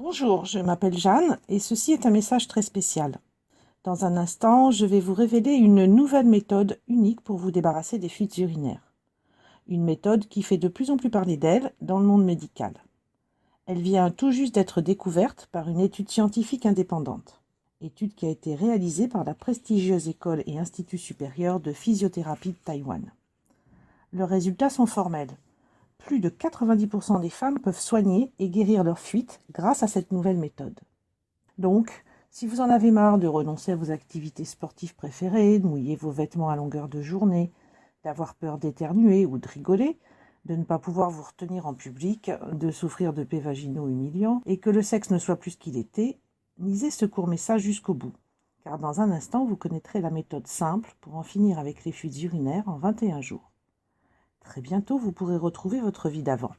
Bonjour, je m'appelle Jeanne et ceci est un message très spécial. Dans un instant, je vais vous révéler une nouvelle méthode unique pour vous débarrasser des fuites urinaires. Une méthode qui fait de plus en plus parler d'elle dans le monde médical. Elle vient tout juste d'être découverte par une étude scientifique indépendante. Étude qui a été réalisée par la prestigieuse École et Institut supérieur de physiothérapie de Taïwan. Leurs résultats sont formels. Plus de 90% des femmes peuvent soigner et guérir leurs fuites grâce à cette nouvelle méthode. Donc, si vous en avez marre de renoncer à vos activités sportives préférées, de mouiller vos vêtements à longueur de journée, d'avoir peur d'éternuer ou de rigoler, de ne pas pouvoir vous retenir en public, de souffrir de pets vaginaux humiliants, et que le sexe ne soit plus ce qu'il était, lisez ce court message jusqu'au bout, car dans un instant, vous connaîtrez la méthode simple pour en finir avec les fuites urinaires en 21 jours. Très bientôt, vous pourrez retrouver votre vie d'avant,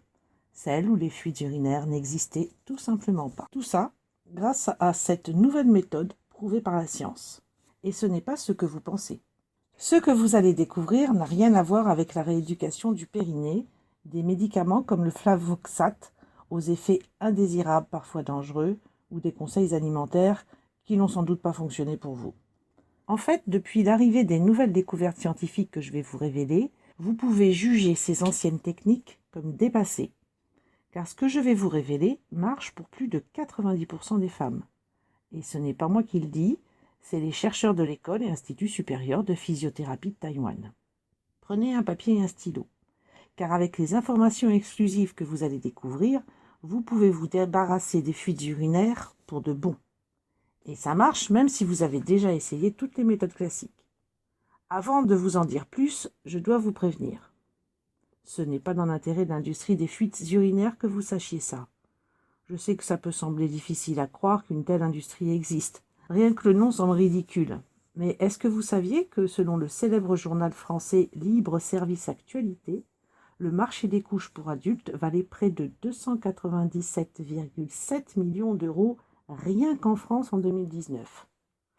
celle où les fuites urinaires n'existaient tout simplement pas. Tout ça, grâce à cette nouvelle méthode prouvée par la science. Et ce n'est pas ce que vous pensez. Ce que vous allez découvrir n'a rien à voir avec la rééducation du périnée, des médicaments comme le flavoxate, aux effets indésirables parfois dangereux, ou des conseils alimentaires qui n'ont sans doute pas fonctionné pour vous. En fait, depuis l'arrivée des nouvelles découvertes scientifiques que je vais vous révéler, vous pouvez juger ces anciennes techniques comme dépassées. Car ce que je vais vous révéler marche pour plus de 90% des femmes. Et ce n'est pas moi qui le dis, c'est les chercheurs de l'École et Institut supérieur de physiothérapie de Taïwan. Prenez un papier et un stylo, car avec les informations exclusives que vous allez découvrir, vous pouvez vous débarrasser des fuites urinaires pour de bon. Et ça marche même si vous avez déjà essayé toutes les méthodes classiques. Avant de vous en dire plus, je dois vous prévenir. Ce n'est pas dans l'intérêt de l'industrie des fuites urinaires que vous sachiez ça. Je sais que ça peut sembler difficile à croire qu'une telle industrie existe. Rien que le nom semble ridicule. Mais est-ce que vous saviez que, selon le célèbre journal français Libre Service Actualité, le marché des couches pour adultes valait près de 297,7 millions d'euros rien qu'en France en 2019.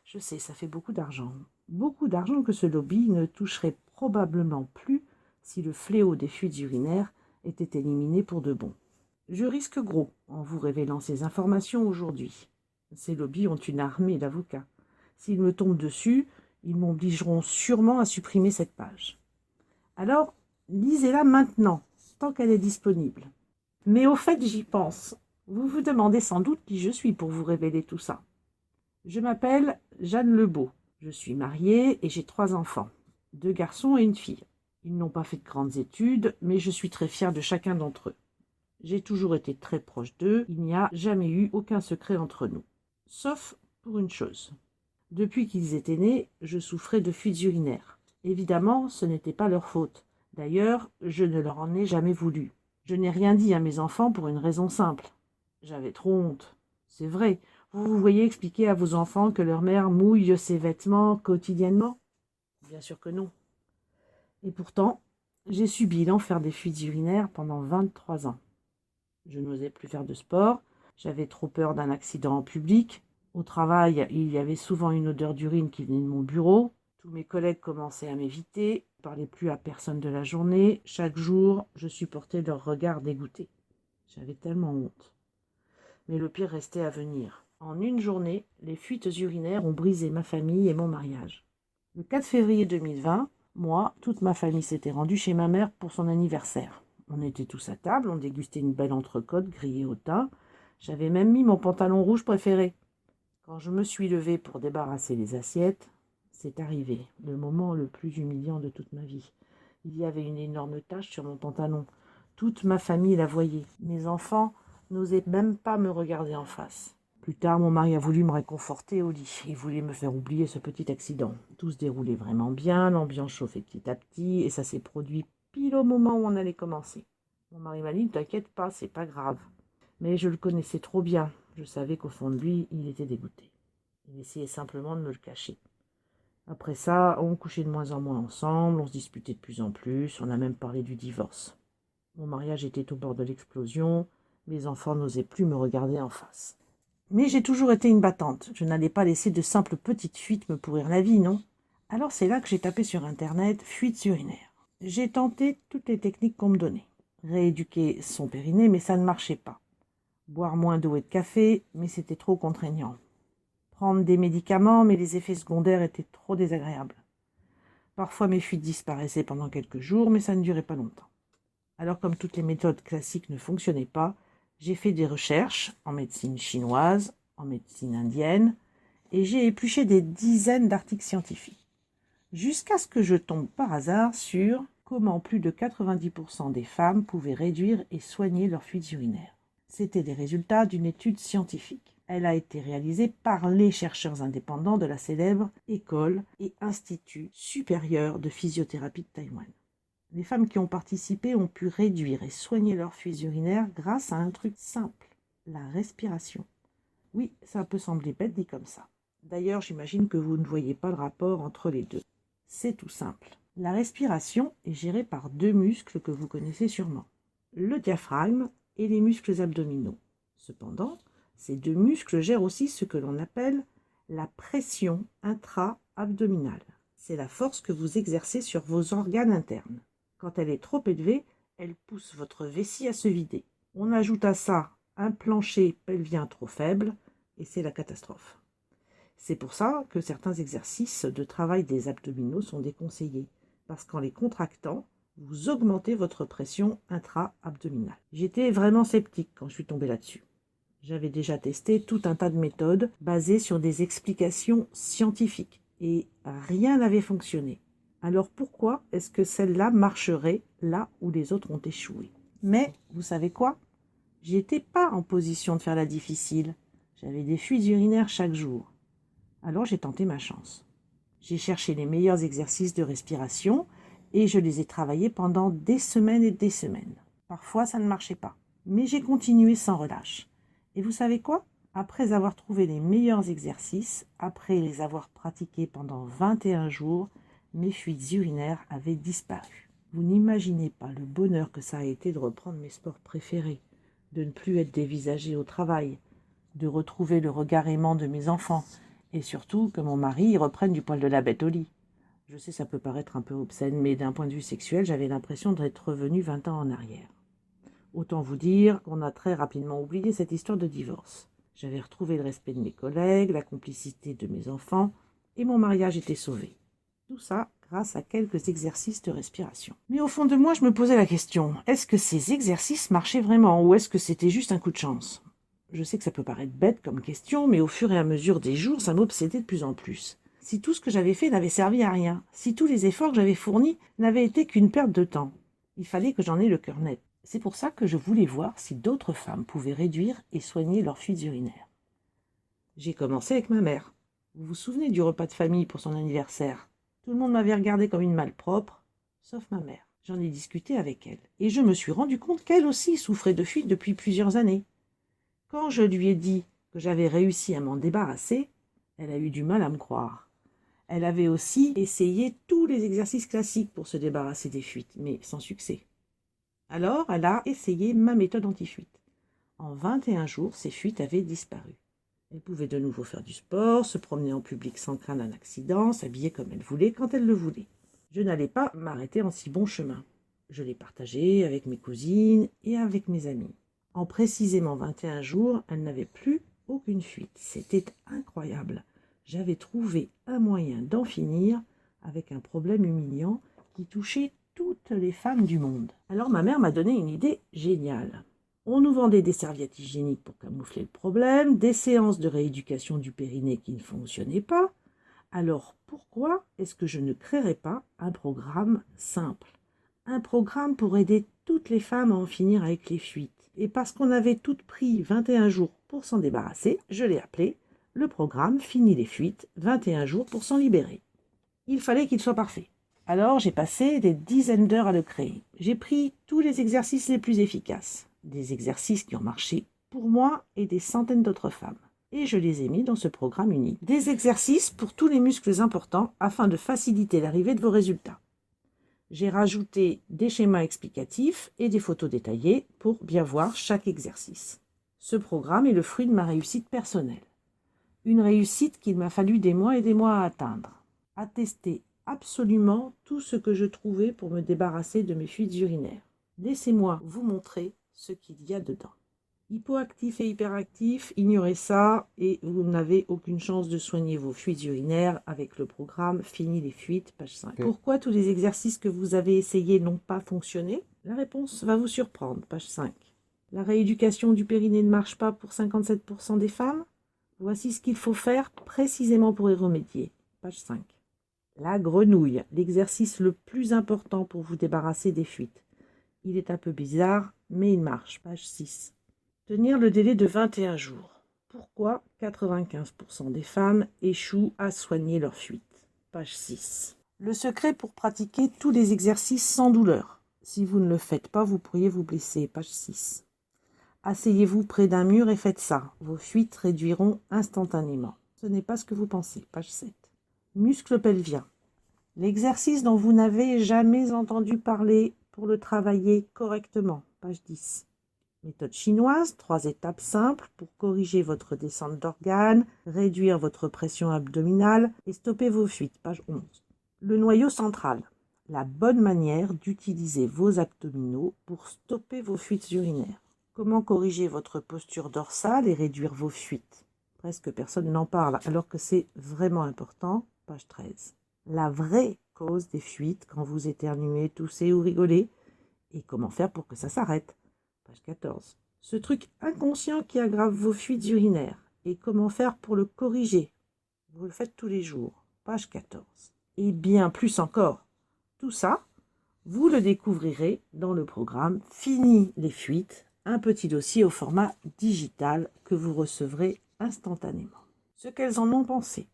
Je sais, ça fait beaucoup d'argent. Beaucoup d'argent que ce lobby ne toucherait probablement plus si le fléau des fuites urinaires était éliminé pour de bon. Je risque gros en vous révélant ces informations aujourd'hui. Ces lobbies ont une armée d'avocats. S'ils me tombent dessus, ils m'obligeront sûrement à supprimer cette page. Alors, lisez-la maintenant, tant qu'elle est disponible. Mais au fait, j'y pense. Vous vous demandez sans doute qui je suis pour vous révéler tout ça. Je m'appelle Jeanne Lebeau. Je suis mariée et j'ai 3 enfants, 2 garçons et une fille. Ils n'ont pas fait de grandes études, mais je suis très fière de chacun d'entre eux. J'ai toujours été très proche d'eux, il n'y a jamais eu aucun secret entre nous. Sauf pour une chose. Depuis qu'ils étaient nés, je souffrais de fuites urinaires. Évidemment, ce n'était pas leur faute. D'ailleurs, je ne leur en ai jamais voulu. Je n'ai rien dit à mes enfants pour une raison simple. J'avais trop honte. C'est vrai, vous vous voyez expliquer à vos enfants que leur mère mouille ses vêtements quotidiennement? Bien sûr que non. Et pourtant, j'ai subi l'enfer des fuites urinaires pendant 23 ans. Je n'osais plus faire de sport, j'avais trop peur d'un accident en public. Au travail, il y avait souvent une odeur d'urine qui venait de mon bureau. Tous mes collègues commençaient à m'éviter, je ne parlais plus à personne de la journée. Chaque jour, je supportais leur regard dégoûté. J'avais tellement honte. Mais le pire restait à venir. En une journée, les fuites urinaires ont brisé ma famille et mon mariage. Le 4 février 2020, moi, toute ma famille s'était rendue chez ma mère pour son anniversaire. On était tous à table, on dégustait une belle entrecôte grillée au thym. J'avais même mis mon pantalon rouge préféré. Quand je me suis levée pour débarrasser les assiettes, c'est arrivé, le moment le plus humiliant de toute ma vie. Il y avait une énorme tache sur mon pantalon. Toute ma famille la voyait. Mes enfants n'osaient même pas me regarder en face. Plus tard, mon mari a voulu me réconforter au lit. Il voulait me faire oublier ce petit accident. Tout se déroulait vraiment bien, l'ambiance chauffait petit à petit, et ça s'est produit pile au moment où on allait commencer. Mon mari m'a dit « Ne t'inquiète pas, c'est pas grave ». Mais je le connaissais trop bien. Je savais qu'au fond de lui, il était dégoûté. Il essayait simplement de me le cacher. Après ça, on couchait de moins en moins ensemble, on se disputait de plus en plus, on a même parlé du divorce. Mon mariage était au bord de l'explosion, mes enfants n'osaient plus me regarder en face. Mais j'ai toujours été une battante, je n'allais pas laisser de simples petites fuites me pourrir la vie, non? Alors c'est là que j'ai tapé sur internet « fuites urinaires ». J'ai tenté toutes les techniques qu'on me donnait. Rééduquer son périnée, mais ça ne marchait pas. Boire moins d'eau et de café, mais c'était trop contraignant. Prendre des médicaments, mais les effets secondaires étaient trop désagréables. Parfois mes fuites disparaissaient pendant quelques jours, mais ça ne durait pas longtemps. Alors comme toutes les méthodes classiques ne fonctionnaient pas, j'ai fait des recherches en médecine chinoise, en médecine indienne, et j'ai épluché des dizaines d'articles scientifiques. Jusqu'à ce que je tombe par hasard sur comment plus de 90% des femmes pouvaient réduire et soigner leurs fuites urinaires. C'était des résultats d'une étude scientifique. Elle a été réalisée par les chercheurs indépendants de la célèbre École et Institut supérieur de physiothérapie de Taïwan. Les femmes qui ont participé ont pu réduire et soigner leurs fuites urinaires grâce à un truc simple, la respiration. Oui, ça peut sembler bête dit comme ça. D'ailleurs, j'imagine que vous ne voyez pas le rapport entre les deux. C'est tout simple. La respiration est gérée par deux muscles que vous connaissez sûrement, le diaphragme et les muscles abdominaux. Cependant, ces deux muscles gèrent aussi ce que l'on appelle la pression intra-abdominale. C'est la force que vous exercez sur vos organes internes. Quand elle est trop élevée, elle pousse votre vessie à se vider. On ajoute à ça un plancher pelvien trop faible et c'est la catastrophe. C'est pour ça que certains exercices de travail des abdominaux sont déconseillés, parce qu'en les contractant, vous augmentez votre pression intra-abdominale. J'étais vraiment sceptique quand je suis tombée là-dessus. J'avais déjà testé tout un tas de méthodes basées sur des explications scientifiques et rien n'avait fonctionné. Alors pourquoi est-ce que celle-là marcherait là où les autres ont échoué? Mais vous savez quoi? J'étais pas en position de faire la difficile. J'avais des fuites urinaires chaque jour. Alors j'ai tenté ma chance. J'ai cherché les meilleurs exercices de respiration et je les ai travaillés pendant des semaines et des semaines. Parfois ça ne marchait pas, mais j'ai continué sans relâche. Et vous savez quoi? Après avoir trouvé les meilleurs exercices, après les avoir pratiqués pendant 21 jours, mes fuites urinaires avaient disparu. Vous n'imaginez pas le bonheur que ça a été de reprendre mes sports préférés, de ne plus être dévisagée au travail, de retrouver le regard aimant de mes enfants, et surtout que mon mari reprenne du poil de la bête au lit. Je sais, ça peut paraître un peu obscène, mais d'un point de vue sexuel, j'avais l'impression d'être revenue 20 ans en arrière. Autant vous dire qu'on a très rapidement oublié cette histoire de divorce. J'avais retrouvé le respect de mes collègues, la complicité de mes enfants, et mon mariage était sauvé. Tout ça grâce à quelques exercices de respiration. Mais au fond de moi, je me posais la question, est-ce que ces exercices marchaient vraiment, ou est-ce que c'était juste un coup de chance? Je sais que ça peut paraître bête comme question, mais au fur et à mesure des jours, ça m'obsédait de plus en plus. Si tout ce que j'avais fait n'avait servi à rien, si tous les efforts que j'avais fournis n'avaient été qu'une perte de temps, il fallait que j'en aie le cœur net. C'est pour ça que je voulais voir si d'autres femmes pouvaient réduire et soigner leurs fuites urinaires. J'ai commencé avec ma mère. Vous vous souvenez du repas de famille pour son anniversaire? Tout le monde m'avait regardée comme une malpropre, sauf ma mère. J'en ai discuté avec elle, et je me suis rendu compte qu'elle aussi souffrait de fuites depuis plusieurs années. Quand je lui ai dit que j'avais réussi à m'en débarrasser, elle a eu du mal à me croire. Elle avait aussi essayé tous les exercices classiques pour se débarrasser des fuites, mais sans succès. Alors, elle a essayé ma méthode anti-fuite. En 21 jours, ses fuites avaient disparu. Elle pouvait de nouveau faire du sport, se promener en public sans craindre un accident, s'habiller comme elle voulait quand elle le voulait. Je n'allais pas m'arrêter en si bon chemin. Je l'ai partagé avec mes cousines et avec mes amis. En précisément 21 jours, elle n'avait plus aucune fuite. C'était incroyable. J'avais trouvé un moyen d'en finir avec un problème humiliant qui touchait toutes les femmes du monde. Alors ma mère m'a donné une idée géniale. On nous vendait des serviettes hygiéniques pour camoufler le problème, des séances de rééducation du périnée qui ne fonctionnaient pas. Alors pourquoi est-ce que je ne créerais pas un programme simple? Un programme pour aider toutes les femmes à en finir avec les fuites. Et parce qu'on avait toutes pris 21 jours pour s'en débarrasser, je l'ai appelé le programme Fini les fuites, 21 jours pour s'en libérer. Il fallait qu'il soit parfait. Alors j'ai passé des dizaines d'heures à le créer. J'ai pris tous les exercices les plus efficaces, des exercices qui ont marché pour moi et des centaines d'autres femmes. Et je les ai mis dans ce programme unique. Des exercices pour tous les muscles importants afin de faciliter l'arrivée de vos résultats. J'ai rajouté des schémas explicatifs et des photos détaillées pour bien voir chaque exercice. Ce programme est le fruit de ma réussite personnelle. Une réussite qu'il m'a fallu des mois et des mois à atteindre. À tester absolument tout ce que je trouvais pour me débarrasser de mes fuites urinaires. Laissez-moi vous montrer ce qu'il y a dedans. Hypoactif et hyperactif, ignorez ça et vous n'avez aucune chance de soigner vos fuites urinaires avec le programme Fini les fuites, page 5. Pourquoi tous les exercices que vous avez essayés n'ont pas fonctionné? La réponse va vous surprendre, page 5. La rééducation du périnée ne marche pas pour 57% des femmes? Voici ce qu'il faut faire précisément pour y remédier, page 5. La grenouille, l'exercice le plus important pour vous débarrasser des fuites. Il est un peu bizarre, mais il marche, page 6. Tenir le délai de 21 jours. Pourquoi 95% des femmes échouent à soigner leur fuite? Page 6. Le secret pour pratiquer tous les exercices sans douleur. Si vous ne le faites pas, vous pourriez vous blesser. Page 6. Asseyez-vous près d'un mur et faites ça. Vos fuites réduiront instantanément. Ce n'est pas ce que vous pensez. Page 7. Muscle pelvien. L'exercice dont vous n'avez jamais entendu parler pour le travailler correctement. Page 10. Méthode chinoise, 3 étapes simples pour corriger votre descente d'organes, réduire votre pression abdominale et stopper vos fuites. Page 11. Le noyau central, la bonne manière d'utiliser vos abdominaux pour stopper vos fuites urinaires. Comment corriger votre posture dorsale et réduire vos fuites? Presque personne n'en parle alors que c'est vraiment important. Page 13. La vraie cause des fuites quand vous éternuez, toussez ou rigolez et comment faire pour que ça s'arrête. Page 14. Ce truc inconscient qui aggrave vos fuites urinaires. Et comment faire pour le corriger? Vous le faites tous les jours. Page 14. Et bien plus encore. Tout ça, vous le découvrirez dans le programme Fini les fuites, un petit dossier au format digital que vous recevrez instantanément. Ce qu'elles en ont pensé.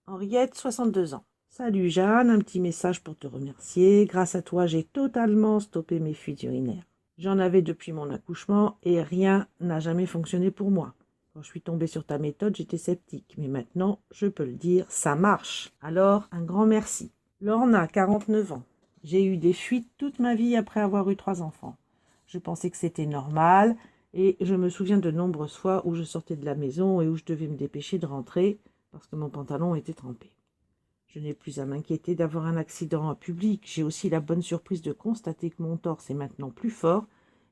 Henriette, 62 ans. Salut Jeanne, un petit message pour te remercier. Grâce à toi, j'ai totalement stoppé mes fuites urinaires. J'en avais depuis mon accouchement et rien n'a jamais fonctionné pour moi. Quand je suis tombée sur ta méthode, j'étais sceptique. Mais maintenant, je peux le dire, ça marche. Alors, un grand merci. Lorna, 49 ans. J'ai eu des fuites toute ma vie après avoir eu 3 enfants. Je pensais que c'était normal et je me souviens de nombreuses fois où je sortais de la maison et où je devais me dépêcher de rentrer parce que mon pantalon était trempé. Je n'ai plus à m'inquiéter d'avoir un accident en public. J'ai aussi la bonne surprise de constater que mon torse est maintenant plus fort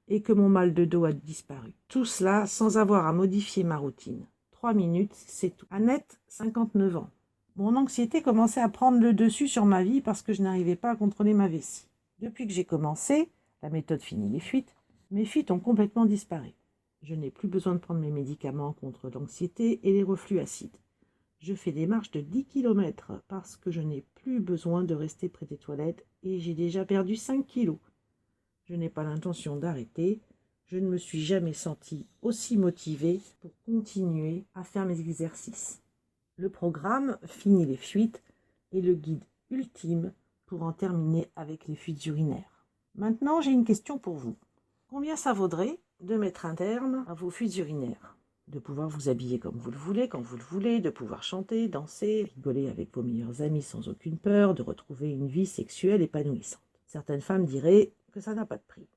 et que mon mal de dos a disparu. Tout cela sans avoir à modifier ma routine. 3 minutes, c'est tout. Annette, 59 ans. Mon anxiété commençait à prendre le dessus sur ma vie parce que je n'arrivais pas à contrôler ma vessie. Depuis que j'ai commencé, la méthode Fini les fuites, mes fuites ont complètement disparu. Je n'ai plus besoin de prendre mes médicaments contre l'anxiété et les reflux acides. Je fais des marches de 10 km parce que je n'ai plus besoin de rester près des toilettes et j'ai déjà perdu 5 kilos. Je n'ai pas l'intention d'arrêter. Je ne me suis jamais sentie aussi motivée pour continuer à faire mes exercices. Le programme Fini les fuites est le guide ultime pour en terminer avec les fuites urinaires. Maintenant, j'ai une question pour vous. Combien ça vaudrait de mettre un terme à vos fuites urinaires? De pouvoir vous habiller comme vous le voulez, quand vous le voulez, de pouvoir chanter, danser, rigoler avec vos meilleurs amis sans aucune peur, de retrouver une vie sexuelle épanouissante. Certaines femmes diraient que ça n'a pas de prix.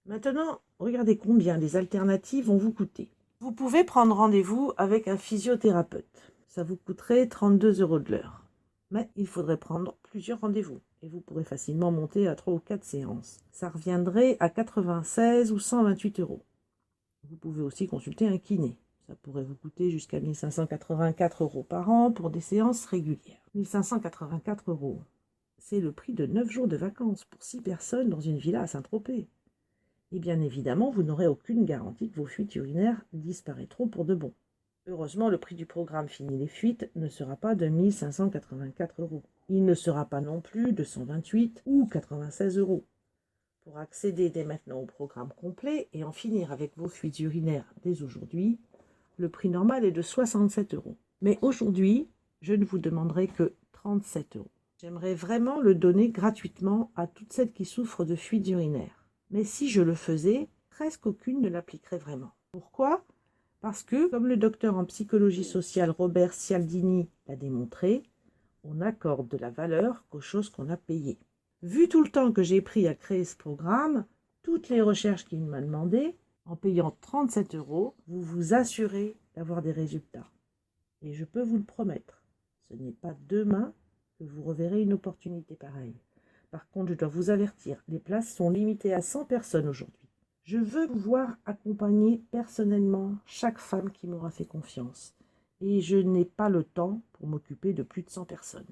Maintenant, regardez combien les alternatives vont vous coûter. Vous pouvez prendre rendez-vous avec un physiothérapeute. Ça vous coûterait 32 € de l'heure. Mais il faudrait prendre plusieurs rendez-vous et vous pourrez facilement monter à 3 ou 4 séances. Ça reviendrait à 96 ou 128 €. Vous pouvez aussi consulter un kiné. Ça pourrait vous coûter jusqu'à 1 584 € par an pour des séances régulières. 1 584 €. C'est le prix de 9 jours de vacances pour 6 personnes dans une villa à Saint-Tropez. Et bien évidemment, vous n'aurez aucune garantie que vos fuites urinaires disparaîtront pour de bon. Heureusement, le prix du programme Fini les fuites ne sera pas de 1 584 €. Il ne sera pas non plus de 128 ou 96 €. Pour accéder dès maintenant au programme complet et en finir avec vos fuites urinaires dès aujourd'hui, le prix normal est de 67 €. Mais aujourd'hui, je ne vous demanderai que 37 €. J'aimerais vraiment le donner gratuitement à toutes celles qui souffrent de fuites urinaires. Mais si je le faisais, presque aucune ne l'appliquerait vraiment. Pourquoi ? Parce que, comme le docteur en psychologie sociale Robert Cialdini l'a démontré, on n'accorde de la valeur qu'aux choses qu'on a payées. Vu tout le temps que j'ai pris à créer ce programme, toutes les recherches qu'il m'a demandé, en payant 37 €, vous vous assurez d'avoir des résultats. Et je peux vous le promettre, ce n'est pas demain que vous reverrez une opportunité pareille. Par contre, je dois vous avertir, les places sont limitées à 100 personnes aujourd'hui. Je veux pouvoir accompagner personnellement chaque femme qui m'aura fait confiance. Et je n'ai pas le temps pour m'occuper de plus de 100 personnes.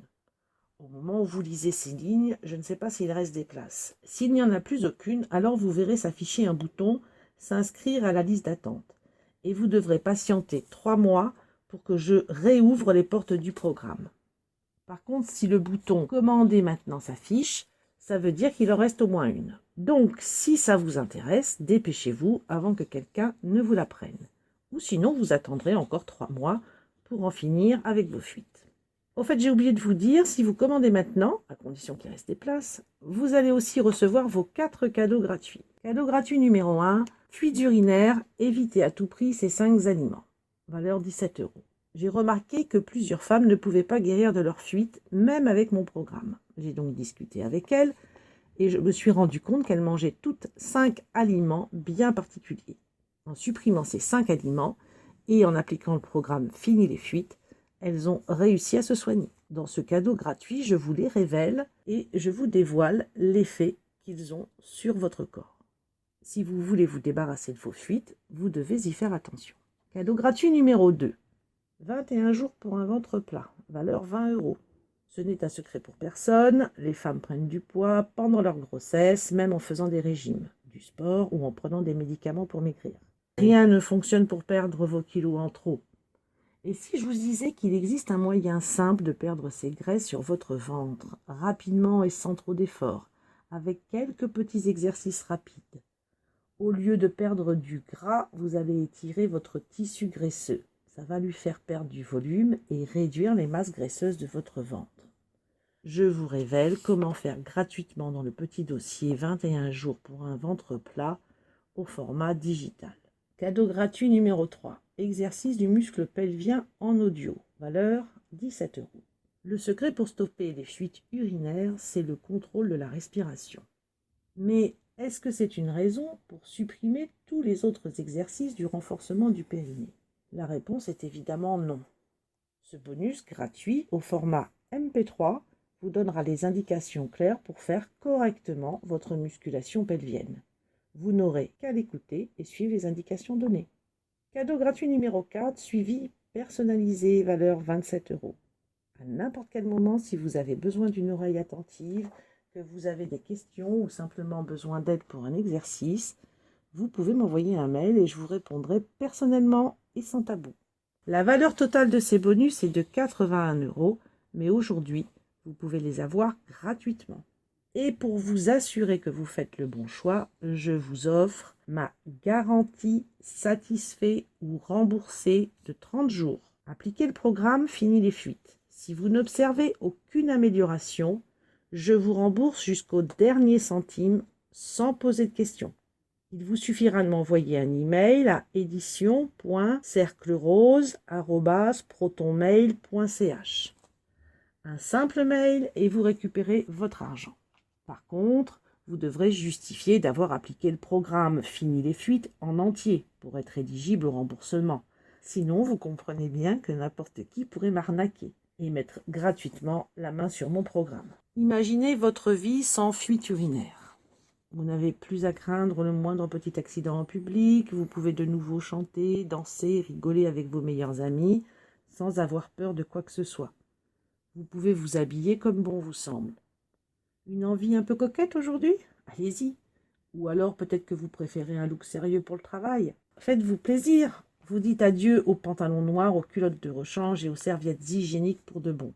Au moment où vous lisez ces lignes, je ne sais pas s'il reste des places. S'il n'y en a plus aucune, alors vous verrez s'afficher un bouton « S'inscrire à la liste d'attente ». Et vous devrez patienter 3 mois pour que je réouvre les portes du programme. Par contre, si le bouton « Commander maintenant » s'affiche, ça veut dire qu'il en reste au moins une. Donc, si ça vous intéresse, dépêchez-vous avant que quelqu'un ne vous la prenne. Ou sinon, vous attendrez encore 3 mois pour en finir avec vos fuites. Au fait, j'ai oublié de vous dire, si vous commandez maintenant, à condition qu'il reste des places, vous allez aussi recevoir vos 4 cadeaux gratuits. Cadeau gratuit numéro 1, fuites urinaires, évitez à tout prix ces 5 aliments. Valeur 17 €. J'ai remarqué que plusieurs femmes ne pouvaient pas guérir de leur fuite, même avec mon programme. J'ai donc discuté avec elles et je me suis rendu compte qu'elles mangeaient toutes 5 aliments bien particuliers. En supprimant ces 5 aliments et en appliquant le programme Fini les fuites, elles ont réussi à se soigner. Dans ce cadeau gratuit, je vous les révèle et je vous dévoile l'effet qu'ils ont sur votre corps. Si vous voulez vous débarrasser de vos fuites, vous devez y faire attention. Cadeau gratuit numéro 2. 21 jours pour un ventre plat, valeur 20 €. Ce n'est un secret pour personne, les femmes prennent du poids pendant leur grossesse, même en faisant des régimes, du sport ou en prenant des médicaments pour maigrir. Rien ne fonctionne pour perdre vos kilos en trop. Et si je vous disais qu'il existe un moyen simple de perdre ces graisses sur votre ventre, rapidement et sans trop d'efforts, avec quelques petits exercices rapides. Au lieu de perdre du gras, vous allez étirer votre tissu graisseux. Ça va lui faire perdre du volume et réduire les masses graisseuses de votre ventre. Je vous révèle comment faire gratuitement dans le petit dossier 21 jours pour un ventre plat au format digital. Cadeau gratuit numéro 3. Exercice du muscle pelvien en audio. Valeur 17 €. Le secret pour stopper les fuites urinaires, c'est le contrôle de la respiration. Mais est-ce que c'est une raison pour supprimer tous les autres exercices du renforcement du périnée? La réponse est évidemment non. Ce bonus gratuit au format MP3 vous donnera les indications claires pour faire correctement votre musculation pelvienne. Vous n'aurez qu'à l'écouter et suivre les indications données. Cadeau gratuit numéro 4, suivi personnalisé, valeur 27 €. À n'importe quel moment, si vous avez besoin d'une oreille attentive, que vous avez des questions ou simplement besoin d'aide pour un exercice, vous pouvez m'envoyer un mail et je vous répondrai personnellement et sans tabou. La valeur totale de ces bonus est de 81 €, mais aujourd'hui, vous pouvez les avoir gratuitement. Et pour vous assurer que vous faites le bon choix, je vous offre ma garantie satisfait ou remboursée de 30 jours. Appliquez le programme Fini les fuites. Si vous n'observez aucune amélioration, je vous rembourse jusqu'au dernier centime sans poser de questions. Il vous suffira de m'envoyer un email à édition.cerclerose@protonmail.ch. Un simple mail et vous récupérez votre argent. Par contre, vous devrez justifier d'avoir appliqué le programme Fini les fuites en entier pour être éligible au remboursement. Sinon, vous comprenez bien que n'importe qui pourrait m'arnaquer et mettre gratuitement la main sur mon programme. Imaginez votre vie sans fuite urinaire. Vous n'avez plus à craindre le moindre petit accident en public, vous pouvez de nouveau chanter, danser, rigoler avec vos meilleurs amis, sans avoir peur de quoi que ce soit. Vous pouvez vous habiller comme bon vous semble. Une envie un peu coquette aujourd'hui? Allez-y. Ou alors peut-être que vous préférez un look sérieux pour le travail. Faites-vous plaisir. Vous dites adieu aux pantalons noirs, aux culottes de rechange et aux serviettes hygiéniques pour de bon.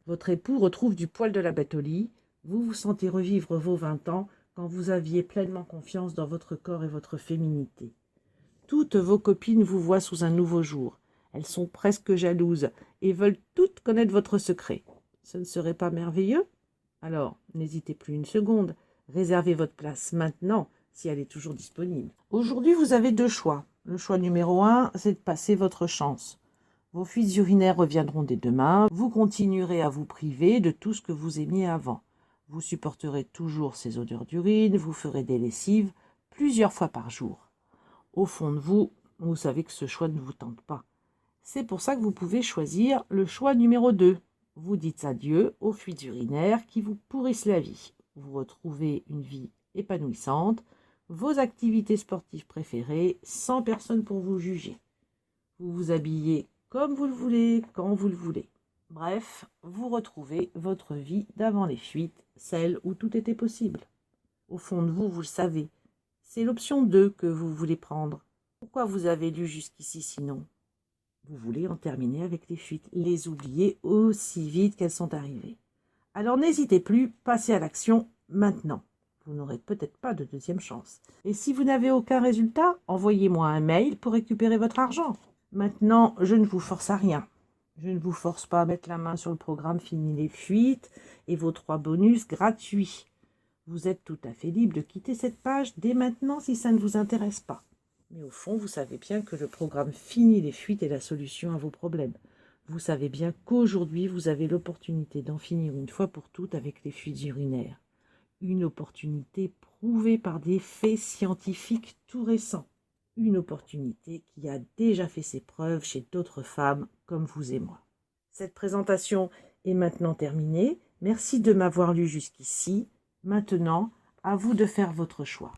Votre époux retrouve du poil de la bête au lit. Vous vous sentez revivre vos 20 ans quand vous aviez pleinement confiance dans votre corps et votre féminité. Toutes vos copines vous voient sous un nouveau jour. Elles sont presque jalouses et veulent toutes connaître votre secret. Ce ne serait pas merveilleux? Alors, n'hésitez plus une seconde. Réservez votre place maintenant, si elle est toujours disponible. Aujourd'hui, vous avez 2 choix. Le choix numéro 1, c'est de passer votre chance. Vos fuites urinaires reviendront dès demain. Vous continuerez à vous priver de tout ce que vous aimiez avant. Vous supporterez toujours ces odeurs d'urine, vous ferez des lessives plusieurs fois par jour. Au fond de vous, vous savez que ce choix ne vous tente pas. C'est pour ça que vous pouvez choisir le choix numéro 2. Vous dites adieu aux fuites urinaires qui vous pourrissent la vie. Vous retrouvez une vie épanouissante. vos activités sportives préférées, sans personne pour vous juger. Vous vous habillez comme vous le voulez, quand vous le voulez. Bref, vous retrouvez votre vie d'avant les fuites, celle où tout était possible. Au fond de vous, vous le savez, c'est l'option 2 que vous voulez prendre. Pourquoi vous avez lu jusqu'ici sinon? Vous voulez en terminer avec les fuites, les oublier aussi vite qu'elles sont arrivées. Alors n'hésitez plus, passez à l'action maintenant. Vous n'aurez peut-être pas de deuxième chance. Et si vous n'avez aucun résultat, envoyez-moi un mail pour récupérer votre argent. Maintenant, je ne vous force à rien. Je ne vous force pas à mettre la main sur le programme Fini les fuites et vos 3 bonus gratuits. Vous êtes tout à fait libre de quitter cette page dès maintenant si ça ne vous intéresse pas. Mais au fond, vous savez bien que le programme Fini les fuites est la solution à vos problèmes. Vous savez bien qu'aujourd'hui, vous avez l'opportunité d'en finir une fois pour toutes avec les fuites urinaires. Une opportunité prouvée par des faits scientifiques tout récents. Une opportunité qui a déjà fait ses preuves chez d'autres femmes comme vous et moi. Cette présentation est maintenant terminée. Merci de m'avoir lu jusqu'ici. Maintenant, à vous de faire votre choix.